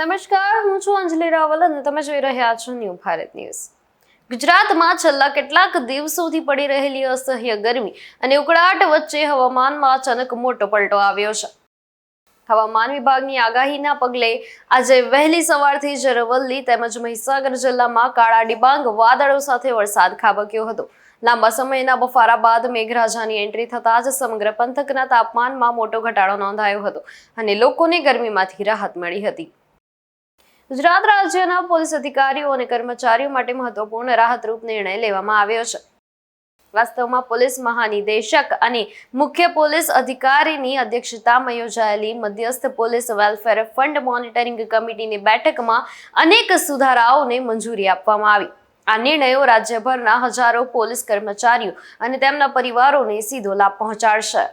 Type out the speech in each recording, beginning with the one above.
નમસ્કાર, હું છું અંજલિ રાવલ અને તમે જોઈ રહ્યા છો ન્યૂ ભારત ન્યૂઝ। ગુજરાતમાં છેલ્લા કેટલાક દિવસોથી પડી રહેલી અસહ્ય ગરમી અને ઉકળાટ વચ્ચે હવામાનમાં અચાનક મોટો પલટો આવ્યો છે। હવામાન વિભાગની આગાહીના પગલે આજે વહેલી સવારથી જ અરવલ્લી તેમજ મહીસાગર જિલ્લામાં કાળા ડિબાંગ વાદળો સાથે વરસાદ ખાબક્યો હતો। લાંબા સમયના બફારા બાદ મેઘરાજાની એન્ટ્રી થતાં જ સમગ્ર પંથકના તાપમાનમાં મોટો ઘટાડો નોંધાયો હતો અને લોકોને ગરમીમાંથી રાહત મળી હતી। ગુજરાત રાજ્યના પોલીસ અધિકારીઓ અને કર્મચારીઓ માટે મહત્વપૂર્ણ રાહતરૂપ નિર્ણય લેવામાં આવ્યો છે। વાસ્તવમાં પોલીસ મહાનિદેશક અને મુખ્ય પોલીસ અધિકારીની અધ્યક્ષતામાં યોજાયેલી મધ્યસ્થ પોલીસ વેલફેર ફંડ મોનિટરિંગ કમિટીની બેઠકમાં અનેક સુધારાઓને મંજૂરી આપવામાં આવી। આ નિર્ણયો રાજ્યભરના હજારો પોલીસ કર્મચારીઓ અને તેમના પરિવારોને સીધો લાભ પહોંચાડશે।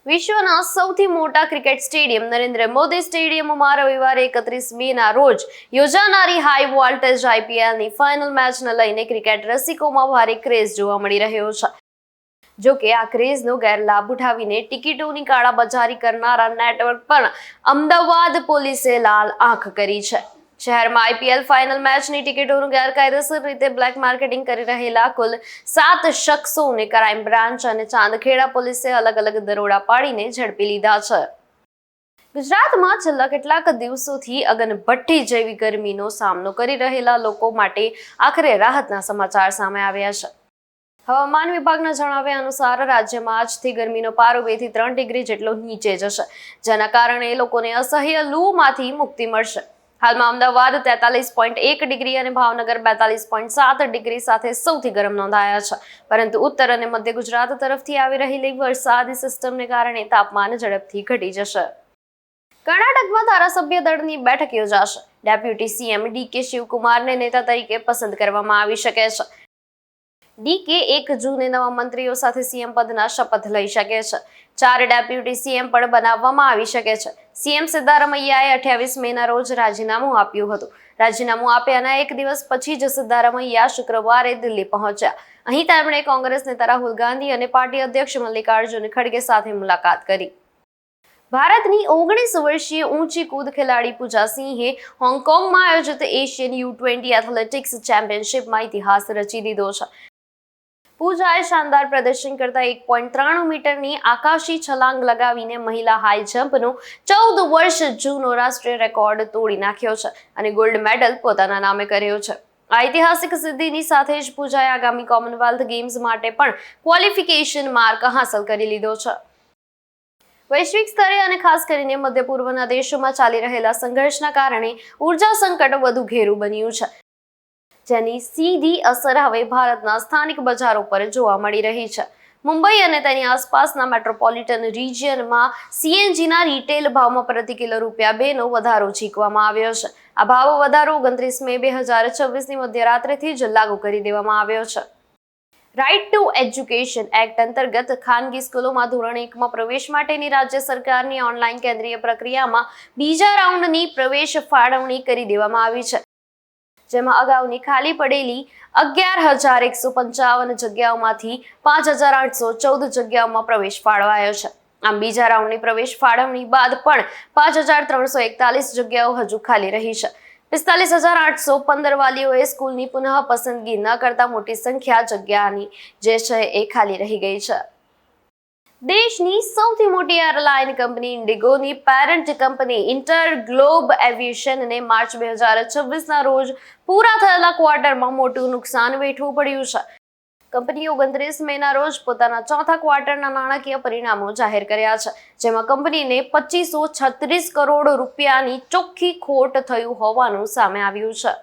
વિશ્વના સૌથી મોટા ક્રિકેટ સ્ટેડિયમ નરેન્દ્ર મોદી સ્ટેડિયમમાં રવિવારે 31 મેના રોજ યોજાનારી હાઈ વોલ્ટેજ આઈપીએલની ફાઇનલ મેચને લઈને ક્રિકેટ રસિકોમાં ભારે ક્રેઝ જોવા મળી રહ્યો છે। જો કે આ ક્રેઝનો ગેરલાભ ઉઠાવીને ટિકિટોની કાળાબજારી કરનારા નેટવર્ક પર અમદાવાદ પોલીસે લાલ આંખ કરી છે। શહેરમાં આઈપીએલ ફાઇનલ મેચની ટિકિટોનું ગેરકાયદેસર રીતે બ્લેક માર્કેટિંગ કરી રહેલા કુલ 7 શખ્સોને ક્રાઇમ બ્રાન્ચ અને ચાંદખેડા પોલીસે અલગ અલગ દરોડા પાડીને ઝડપી લીધા છે। ગુજરાતમાં છેલ્લા કેટલાક દિવસોથી અગનભઠ્ઠી જેવી ગરમીનો સામનો કરી રહેલા લોકો માટે આખરે રાહતના સમાચાર સામે આવ્યા છે। હવામાન વિભાગના જણાવ્યા અનુસાર રાજ્યમાં આજથી ગરમીનો પારો 2 થી 3 ડિગ્રી જેટલો નીચે જશે, જેના કારણે લોકોને અસહ્ય લૂમાંથી મુક્તિ મળશે। હાલમાં અમદાવાદ 43.1 ડિગ્રી અને ભાવનગર 42.7 ડિગ્રી સાથે સૌથી ગરમ નોંધાયા છે, પરંતુ ઉત્તર અને મધ્ય ગુજરાત તરફથી આવી રહેલી વરસાદી સિસ્ટમને કારણે તાપમાન ઝડપથી ઘટી જશે। કર્ણાટકમાં ધારાસભ્ય દળની બેઠક યોજાશે। ડેપ્યુટી સીએમ ડીકે શિવકુમારને નેતા તરીકે પસંદ કરવામાં આવી શકે છે। ડીકે 1 જૂને નવા મંત્રીઓ સાથે સીએમ પદના શપથ લઈ શકે છે। 4 ડેપ્યુટી સીએમ પણ બનાવવામાં આવી શકે છે। સીએમ સિદ્ધારમૈયાએ 28 મેના રોજ રાજીનામું આપ્યું હતું। રાજીનામું આપ્યાના એક દિવસ પછી જ સિદ્ધારમૈયા શુક્રવારે દિલ્હી પહોંચ્યા। અહીં તેમણે કોંગ્રેસ નેતા રાહુલ ગાંધી અને પાર્ટી અધ્યક્ષ મલ્લિકાર્જુન ખડગે સાથે મુલાકાત કરી। ભારતની 19 વર્ષીય ઊંચી કૂદ ખેલાડી પૂજા સિંહે હોંગકોંગમાં આયોજિત એશિયન U20 એથ્લેટિક્સ ચેમ્પિયનશિપમાં ઇતિહાસ રચી દીધો છે। પૂજાએ શાનદાર પ્રદર્શન કરતા 1.93 મીટરની આકાશી છલાંગ લગાવીને મહિલા હાઈ જમ્પનો 14 વર્ષ જૂનો રાષ્ટ્રીય રેકોર્ડ તોડી નાખ્યો છે અને ગોલ્ડ મેડલ પોતાના નામે કર્યો છે। આ ઐતિહાસિક સિદ્ધિની સાથે જ પૂજાએ આગામી કોમનવેલ્થ ગેમ્સ માટે પણ ક્વોલિફિકેશન માર્ક હાંસલ કરી લીધો છે। વૈશ્વિક સ્તરે અને ખાસ કરીને મધ્ય પૂર્વના દેશોમાં ચાલી રહેલા સંઘર્ષના કારણે ઉર્જા સંકટ વધુ ઘેરું બન્યું છે, જેની સીધી અસર હવે ભારતના સ્થાનિક બજારો પર જોવા મળી રહી છે। મુંબઈ અને તેની આસપાસના મેટ્રોપોલિટન રિજિયનમાં સીએનજીના રિટેલ ભાવમાં પ્રતિ કિલો ₹2 નો વધારો ઝીકવામાં આવ્યો છે। આ ભાવ વધારો 29 મે 2026ની મધ્યરાત્રિથી જ લાગુ કરી દેવામાં આવ્યો છે। રાઇટ ટુ એજ્યુકેશન એક્ટ અંતર્ગત ખાનગી સ્કૂલોમાં ધોરણ 1માં પ્રવેશ માટેની રાજ્ય સરકારની ઓનલાઈન કેન્દ્રીય પ્રક્રિયામાં બીજા રાઉન્ડની પ્રવેશ ફાળવણી કરી દેવામાં આવી છે, જેમાં અગાઉની ખાલી પડેલી 11,155 જગ્યાઓમાંથી 5,814 જગ્યાઓમાં પ્રવેશ ફાળવાયો છે। આમ બીજા રાઉન્ડની પ્રવેશ ફાળવણી બાદ પણ 5,341 જગ્યાઓ હજુ ખાલી રહી છે। 45,815 વાલીઓએ સ્કૂલની પુનઃ પસંદગી ન કરતા મોટી સંખ્યા જગ્યાની જે છે એ ખાલી રહી ગઈ છે। દેશની સૌથી મોટી એરલાઇન કંપની ઇન્ડિગોની પેરેન્ટ કંપની ઇન્ટરગ્લોબ એવિએશનને માર્ચ 2026ના રોજ પૂરા થયેલા ક્વાર્ટરમાં મોટું નુકસાન વેઠવું પડ્યું છે। કંપનીએ 29 મેના રોજ પોતાના ચોથા ક્વાર્ટરના નાણાકીય પરિણામો જાહેર કર્યા છે, જેમાં કંપનીને 2536 કરોડ રૂપિયાની ચોખ્ખી ખોટ થયું હોવાનું સામે આવ્યું છે।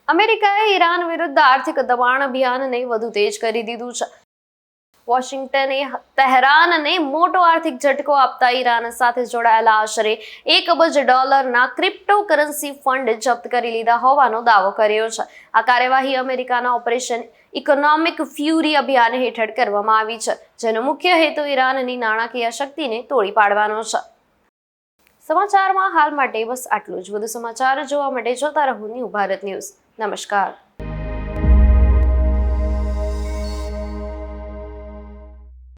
અમેરિકાએ ઈરાન વિરુદ્ધ આર્થિક દબાણ અભિયાનને વધુ તેજ કરી દીધું છે। વોશિંગ્ટને તહેરાનને મોટો આર્થિક ઝટકો આપતા ઈરાન સાથે જોડાયેલા આશરે $1 અબજના ક્રિપ્ટોકરન્સી ફંડ જપ્ત કરી લીધા હોવાનો દાવો કર્યો છે। આ કાર્યવાહી અમેરિકાના ઓપરેશન ઇકોનોમિક ફ્યુરી અભિયાન હેઠળ કરવામાં આવી છે, જેનો મુખ્ય હેતુ ઈરાનની નાણાકીય શક્તિને તોડી પાડવાનો છે। સમાચારમાં હાલ માટે બસ આટલું જ। વધુ સમાચાર જોવા માટે જોતા રહો ન્યૂ ભારત ન્યૂઝ। નમસ્કાર।